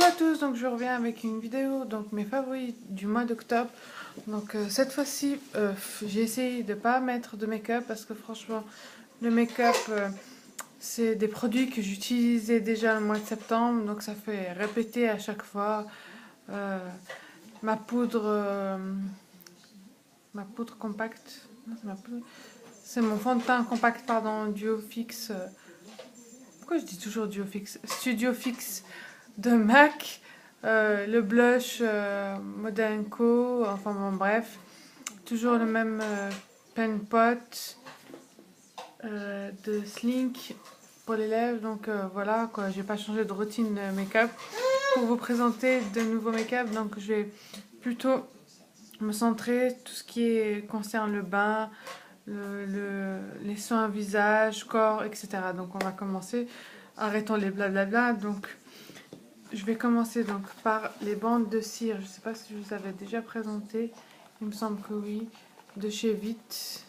Coucou à tous, donc je reviens avec une vidéo, donc mes favoris du mois d'octobre. Donc cette fois-ci, j'ai essayé de pas mettre de make-up parce que franchement, le make-up, c'est des produits que j'utilisais déjà le mois de septembre, donc ça fait répéter à chaque fois. Euh, ma poudre, ma poudre compacte, non, c'est mon fond de teint compact, pardon, Duo Fix. Pourquoi je dis toujours Duo Fix? Studio Fix de MAC. Le blush Modern Co, enfin bon bref, toujours le même pen pot de Slink pour les lèvres, donc voilà quoi, j'ai pas changé de routine make-up pour vous présenter de nouveaux make-up, donc je vais plutôt me centrer tout ce qui concerne le bain, les soins visage, corps, etc. Donc on va commencer, arrêtons les blablabla, donc je vais commencer donc par les bandes de cire. Je ne sais pas si je vous avais déjà présenté. Il me semble que oui. De chez Vite.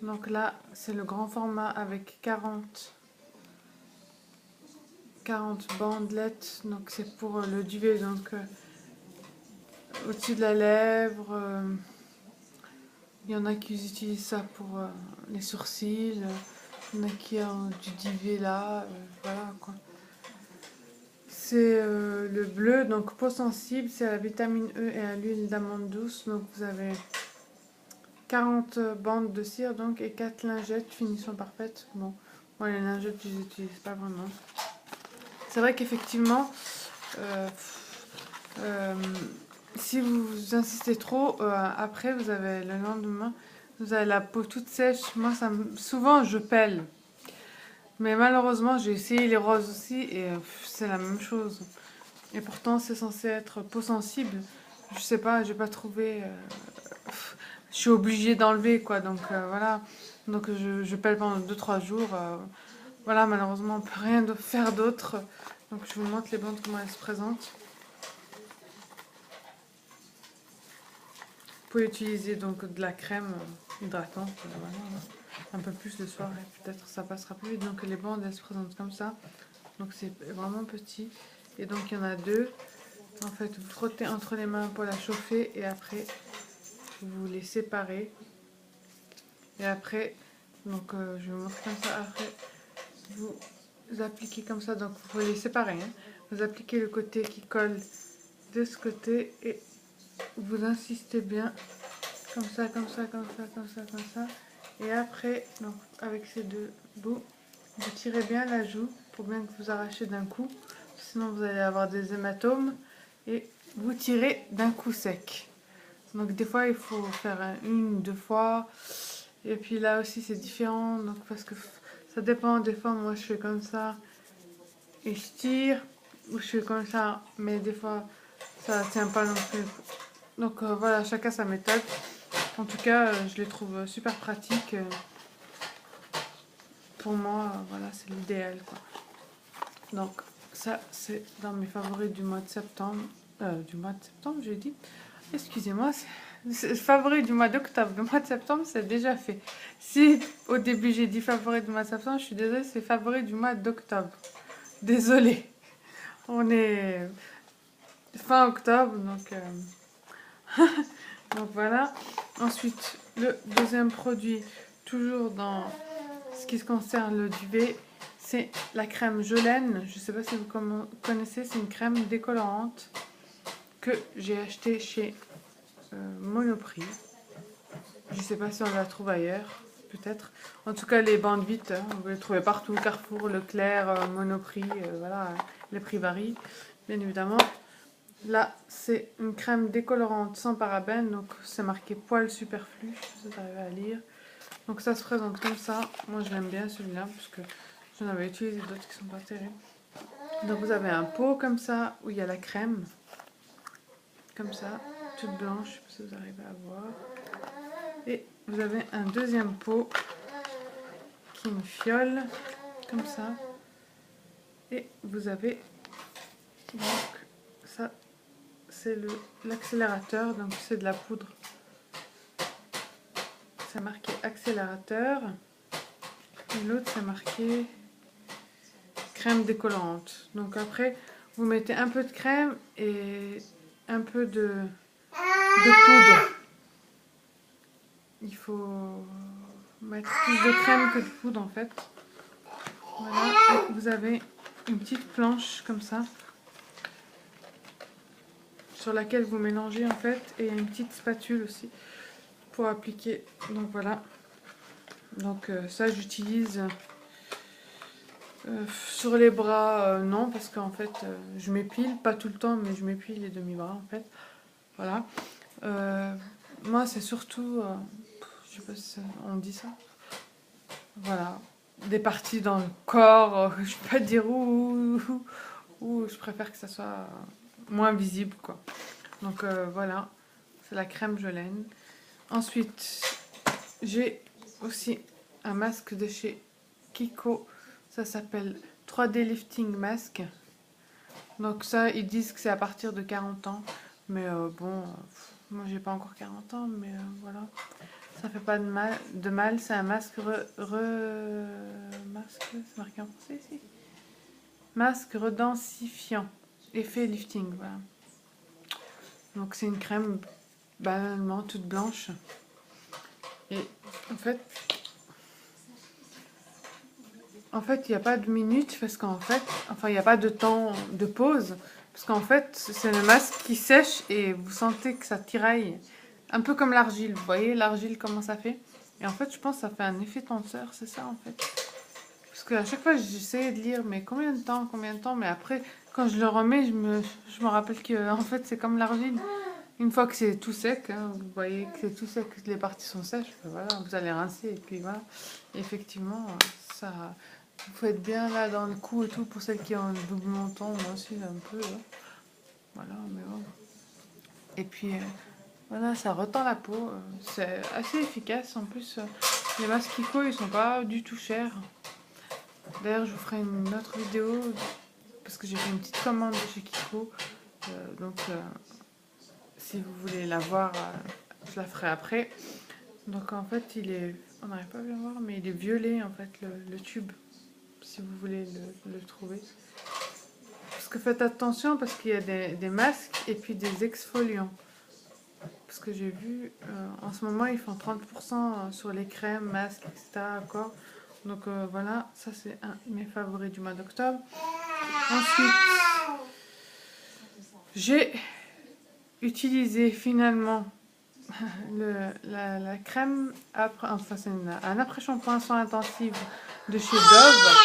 Donc là, c'est le grand format avec 40 bandelettes. Donc c'est pour le duvet. Donc au-dessus de la lèvre. Il y en a qui utilisent ça pour les sourcils. Il y en a qui ont du duvet là. Voilà quoi. C'est le bleu, donc peau sensible, c'est à la vitamine E et à l'huile d'amande douce. Donc vous avez 40 bandes de cire donc, et 4 lingettes, finition parfaite. Bon, moi les lingettes je les utilise pas vraiment. C'est vrai qu'effectivement, euh, euh, si vous insistez trop, après vous avez le lendemain, vous avez la peau toute sèche. Moi souvent je pèle. Mais malheureusement j'ai essayé les roses aussi et c'est la même chose. Et pourtant, c'est censé être peau sensible. Je sais pas, j'ai pas trouvé. Je suis obligée d'enlever quoi. Donc voilà. Donc je pèle pendant 2-3 jours. Voilà, malheureusement, on peut rien faire d'autre. Donc je vous montre les bandes comment elles se présentent. Vous pouvez utiliser donc de la crème hydratante. Voilà, un peu plus le soir et peut-être ça passera plus vite. Donc les bandes elles se présentent comme ça. Donc c'est vraiment petit. Et donc il y en a deux. En fait, vous frottez entre les mains pour la chauffer et après, vous les séparez. Et après, donc je vais vous montrer comme ça. Après, vous appliquez comme ça. Donc, vous les séparer. Hein. Vous appliquez le côté qui colle de ce côté et vous insistez bien. Comme ça, comme ça, comme ça, comme ça, comme ça. Et après, donc, avec ces deux bouts, vous tirez bien la joue pour bien que vous arrachez d'un coup. Sinon, vous allez avoir des hématomes. Et vous tirez d'un coup sec. Donc des fois il faut faire une, 2 fois. Et puis là aussi c'est différent. Donc parce que ça dépend. Des fois moi je fais comme ça et je tire. Ou je fais comme ça. Mais des fois ça tient pas non plus. Donc voilà, chacun sa méthode. En tout cas je les trouve super pratiques. Pour moi voilà c'est l'idéal quoi. Donc ça c'est dans mes favoris du mois de septembre. J'ai dit. Excusez-moi, c'est favori du mois d'octobre. Le mois de septembre, c'est déjà fait. Si au début j'ai dit favori du mois de septembre, je suis désolée, c'est favori du mois d'octobre. Désolée. On est fin octobre, donc voilà. Ensuite, le deuxième produit, toujours dans ce qui concerne le duvet, c'est la crème Jolène. Je ne sais pas si vous connaissez, c'est une crème décolorante que j'ai achetée chez Monoprix. Je sais pas si on la trouve ailleurs, peut-être. En tout cas, les bandes vite, hein, vous les trouvez partout, Carrefour, Leclerc, Monoprix, voilà, les prix varient, bien évidemment. Là, c'est une crème décolorante sans parabènes, donc c'est marqué poils superflu, je sais pas si vous arrivez à lire. Donc ça se présente comme ça. Moi, je l'aime bien celui-là, parce que j'en avais utilisé d'autres qui sont pas terribles. Donc vous avez un pot comme ça, où il y a la crème, comme ça, toute blanche, je sais pas si vous arrivez à voir. Et vous avez un deuxième pot qui est une fiole, comme ça. Et vous avez, donc, ça, c'est l'accélérateur, donc c'est de la poudre. C'est marqué accélérateur. Et l'autre, c'est marqué crème décollante. Donc après, vous mettez un peu de crème et un peu de poudre. Il faut mettre plus de crème que de poudre en fait. Voilà, et vous avez une petite planche comme ça sur laquelle vous mélangez en fait, et une petite spatule aussi pour appliquer. Donc voilà. Donc ça j'utilise sur les bras, non, parce qu'en fait je m'épile, pas tout le temps, mais je m'épile les demi-bras en fait. Voilà. Moi c'est surtout, je sais pas si on dit ça. Voilà. Des parties dans le corps, je peux pas dire où je préfère que ça soit moins visible quoi. Donc voilà, c'est la crème Jolene. Ensuite, j'ai aussi un masque de chez Kiko. Ça s'appelle 3D Lifting Mask. Donc ça, ils disent que c'est à partir de 40 ans. Mais bon, moi j'ai pas encore 40 ans, mais voilà. Ça fait pas de mal. C'est un masque masque, c'est marqué en français ici. Masque redensifiant. Effet lifting, voilà. Donc c'est une crème banalement toute blanche. Et en fait, il n'y a pas de minute parce qu'en fait, enfin, il n'y a pas de temps de pause parce qu'en fait, c'est le masque qui sèche et vous sentez que ça tiraille. Un peu comme l'argile, vous voyez l'argile comment ça fait? Et en fait, je pense que ça fait un effet tenseur, c'est ça en fait. Parce qu'à chaque fois, j'essayais de lire, mais combien de temps? Mais après, quand je le remets, je me rappelle que en fait, c'est comme l'argile. Une fois que c'est tout sec, hein, vous voyez que c'est tout sec, que les parties sont sèches, ben voilà, vous allez rincer et puis voilà. Et effectivement, ça, vous faites bien là dans le cou et tout pour celles qui ont un double menton, moi aussi un peu. Hein. Voilà, mais bon. Et puis voilà, ça retend la peau, c'est assez efficace. En plus, les masques Kiko, ils sont pas du tout chers. D'ailleurs, je vous ferai une autre vidéo parce que j'ai fait une petite commande chez Kiko. Donc, si vous voulez la voir, je la ferai après. Donc, en fait, on n'arrive pas à bien voir, mais il est violet en fait, le tube. Si vous voulez le trouver. Parce que faites attention parce qu'il y a des masques et puis des exfoliants. Parce que j'ai vu, en ce moment, ils font 30% sur les crèmes, masques, etc. Encore. Donc voilà, ça c'est un de mes favoris du mois d'octobre. Ensuite, j'ai utilisé finalement la crème, enfin c'est un après-shampoing soin intensif de chez Dove.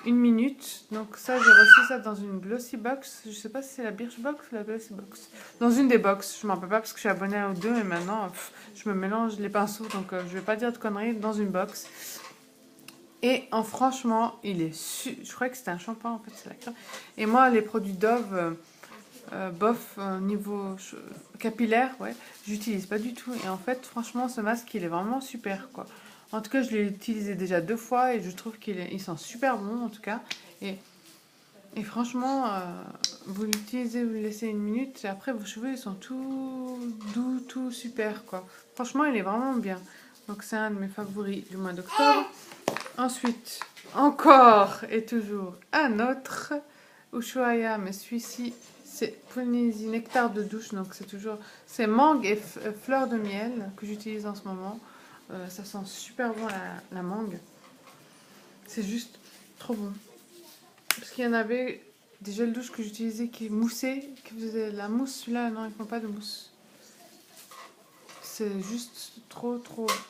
1 minute. Donc ça, j'ai reçu ça dans une Glossy Box. Je sais pas si c'est la Birchbox ou la Glossy Box. Dans une des box. Je m'en rappelle pas parce que je suis abonnée aux deux. Et maintenant, je me mélange les pinceaux. Donc je vais pas dire de conneries. Dans une box. Et franchement, il est je crois que c'était un shampoing. En fait, c'est la crème. Et moi, les produits Dove, bof, niveau capillaire, ouais, j'utilise pas du tout. Et en fait, franchement, ce masque, il est vraiment super, quoi. En tout cas, je l'ai utilisé déjà 2 fois et je trouve qu'il sent super bon, en tout cas. Et franchement, vous l'utilisez, vous le laissez 1 minute, et après, vos cheveux, ils sont tout doux, tout super, quoi. Franchement, il est vraiment bien. Donc, c'est un de mes favoris du mois d'octobre. Ensuite, encore et toujours un autre Ushuaïa, mais celui-ci, c'est Polynésie nectar de douche. Donc, c'est mangue et fleur de miel que j'utilise en ce moment. Ça sent super bon la mangue. C'est juste trop bon. Parce qu'il y en avait des gels douche que j'utilisais qui moussaient, qui faisaient la mousse. Celui-là, non, ils font pas de mousse. C'est juste trop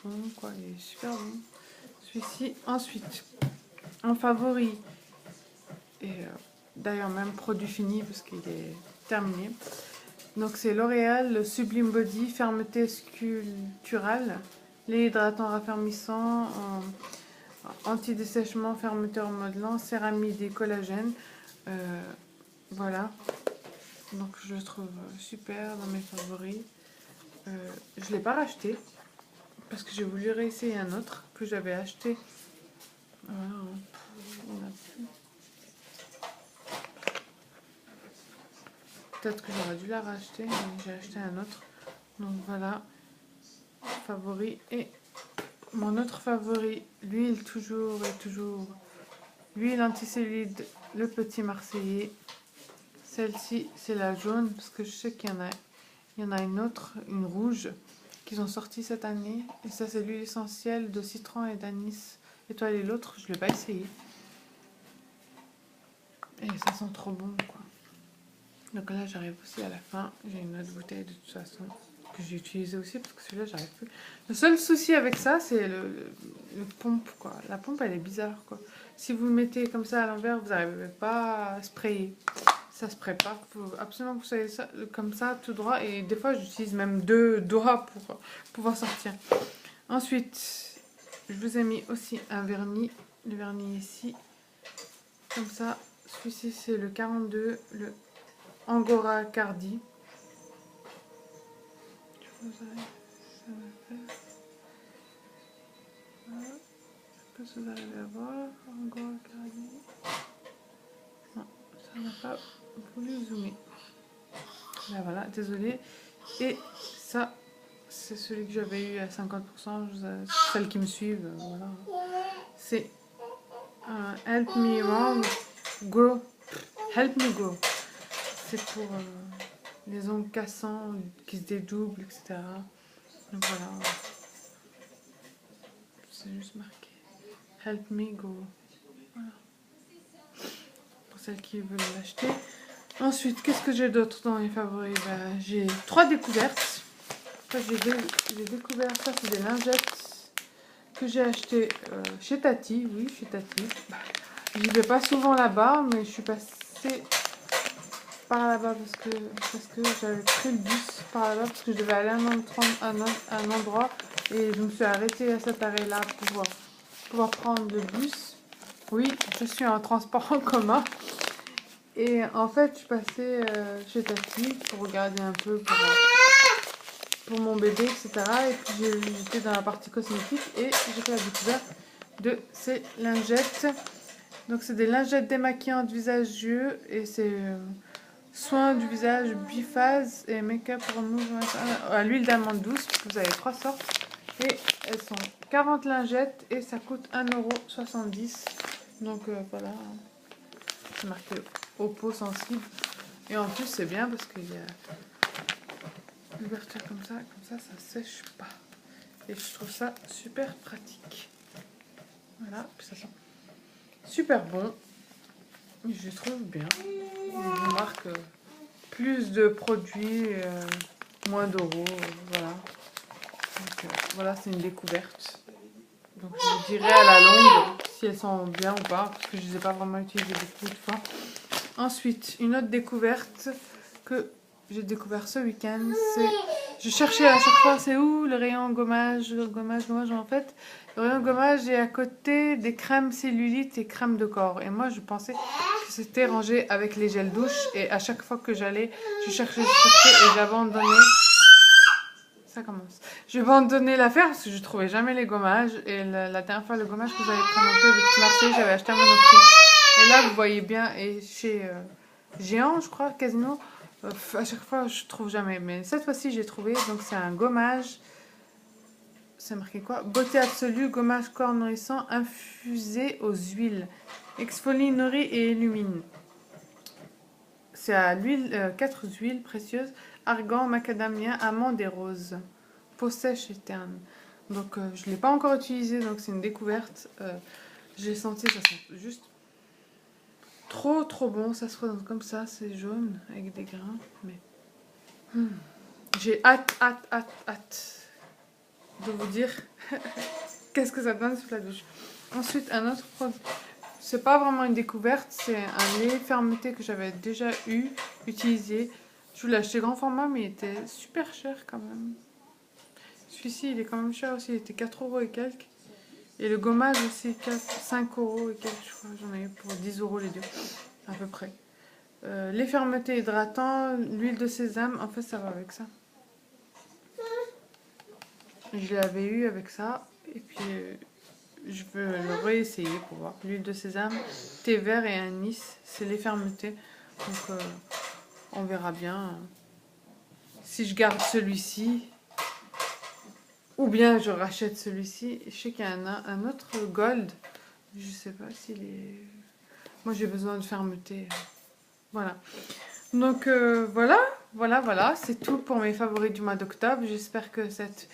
bon, quoi. Il est super bon. Celui-ci, ensuite, en favori. Et d'ailleurs, même produit fini parce qu'il est terminé. Donc, c'est L'Oréal, le Sublime Body, fermeté sculpturale, lait hydratant raffermissant, anti-dessèchement, fermeteur modelant, céramide et collagène. Voilà. Donc, je le trouve super dans mes favoris. Je ne l'ai pas racheté parce que j'ai voulu réessayer un autre que j'avais acheté. Voilà. Peut-être que j'aurais dû la racheter, mais j'ai acheté un autre. Donc voilà, favori. Et mon autre favori, l'huile toujours, l'huile anticellulite, le Petit Marseillais. Celle-ci, c'est la jaune, parce que je sais il y en a une autre, une rouge, qu'ils ont sorti cette année. Et ça, c'est l'huile essentielle de citron et d'anis. Et toi, et l'autre, je ne l'ai pas essayé. Et ça sent trop bon, quoi. Donc là, j'arrive aussi à la fin. J'ai une autre bouteille de toute façon que j'ai utilisée aussi parce que celui-là, j'arrive plus. Le seul souci avec ça, c'est le pompe, quoi. La pompe, elle est bizarre, quoi. Si vous le mettez comme ça à l'envers, vous n'arrivez pas à sprayer. Ça se prépare. Il faut absolument que vous soyez ça, comme ça, tout droit. Et des fois, j'utilise même 2 doigts pour pouvoir sortir. Ensuite, je vous ai mis aussi un vernis. Le vernis ici. Comme ça. Celui-ci, c'est le 42, le Angora Cardi. Je sais pas si vous arrivez à voir. Angora Cardi. Non, ça n'a pas voulu zoomer. Là, voilà, désolé. Et ça, c'est celui que j'avais eu à 50%. Celles qui me suivent, voilà. C'est Help Me Around Grow. Help Me Grow. C'est pour les ongles cassants qui se dédoublent, etc. Donc voilà. C'est juste marqué. Help Me Grow. Voilà. Pour celles qui veulent l'acheter. Ensuite, qu'est-ce que j'ai d'autre dans les favoris? J'ai 3 découvertes. J'ai découvert ça, c'est des lingettes que j'ai acheté chez Tati. Oui, chez Tati. J'y vais pas souvent là-bas, mais je suis passée par là-bas parce que j'avais pris le bus par là-bas parce que je devais aller à un endroit et je me suis arrêtée à cet arrêt-là pour pouvoir prendre le bus. Oui, je suis en transport en commun. Et en fait, je suis passée chez Tati pour regarder un peu pour mon bébé, etc. Et puis j'étais dans la partie cosmétique et j'ai fait la découverte de ces lingettes. Donc c'est des lingettes démaquillantes visage-yeux et c'est soins du visage biphase et make-up remove à l'huile d'amande douce. Parce que vous avez 3 sortes et elles sont 40 lingettes et ça coûte 1,70 €. Donc voilà, c'est marqué aux peaux sensibles. Et en plus c'est bien parce qu'il y a l'ouverture comme ça sèche pas. Et je trouve ça super pratique. Voilà, puis ça sent super bon. Je trouve bien. Ils marquent plus de produits, moins d'euros. Voilà. Donc voilà, c'est une découverte. Donc je vous dirai à la longue si elles sont bien ou pas, parce que je ne les ai pas vraiment utilisées beaucoup de fois. Ensuite, une autre découverte que j'ai découvert ce week-end, c'est... Je cherchais à chaque fois, c'est où le rayon gommage, en fait. Le rayon gommage est à côté des crèmes cellulites et crèmes de corps. Et moi, je pensais que c'était rangé avec les gels douche. Et à chaque fois que j'allais, je cherchais et j'abandonnais. Ça commence. J'ai abandonné l'affaire parce que je trouvais jamais les gommages. Et la dernière fois, le gommage que vous avez présenté de Petit Marseille, j'avais acheté à Monoprix. Et là, vous voyez bien, et chez Géant, je crois, Casino, à chaque fois, je trouve jamais. Mais cette fois-ci, j'ai trouvé. Donc, c'est un gommage. C'est marqué quoi? Beauté absolue, gommage corps nourrissant, infusé aux huiles. Exfolie, nourrit et illumine. C'est à l'huile, 4 huiles précieuses. Argan, macadamia, amande et rose. Peau sèche et terne. Donc, je ne l'ai pas encore utilisé, donc c'est une découverte. J'ai senti, ça sent juste trop bon. Ça se présente comme ça, c'est jaune avec des grains. Mais j'ai hâte de vous dire qu'est-ce que ça donne sous la douche. Ensuite, un autre produit. C'est pas vraiment une découverte, c'est un lait fermeté que j'avais déjà utilisé. Je voulais acheter grand format, mais il était super cher quand même. Celui-ci, il est quand même cher aussi, il était 4 € et quelques. Et le gommage aussi, 5 € et quelques, je crois. J'en ai eu pour 10 € les deux, à peu près. Lait fermeté hydratant, l'huile de sésame, en fait, ça va avec ça. Je l'avais eu avec ça, et puis je veux le réessayer pour voir. L'huile de sésame, thé vert et anis, c'est lait fermeté. Donc on verra bien si je garde celui-ci ou bien je rachète celui-ci. Je sais qu'il y a un autre gold, je sais pas s'il est... Moi j'ai besoin de fermeté. Voilà. Donc voilà, c'est tout pour mes favoris du mois d'octobre. J'espère que cette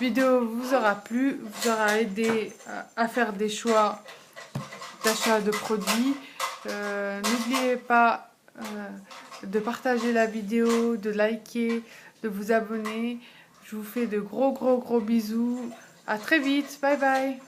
vidéo vous aura plu, vous aura aidé à faire des choix d'achat de produits. N'oubliez pas de partager la vidéo, de liker, de vous abonner. Je vous fais de gros bisous. À très vite. Bye bye.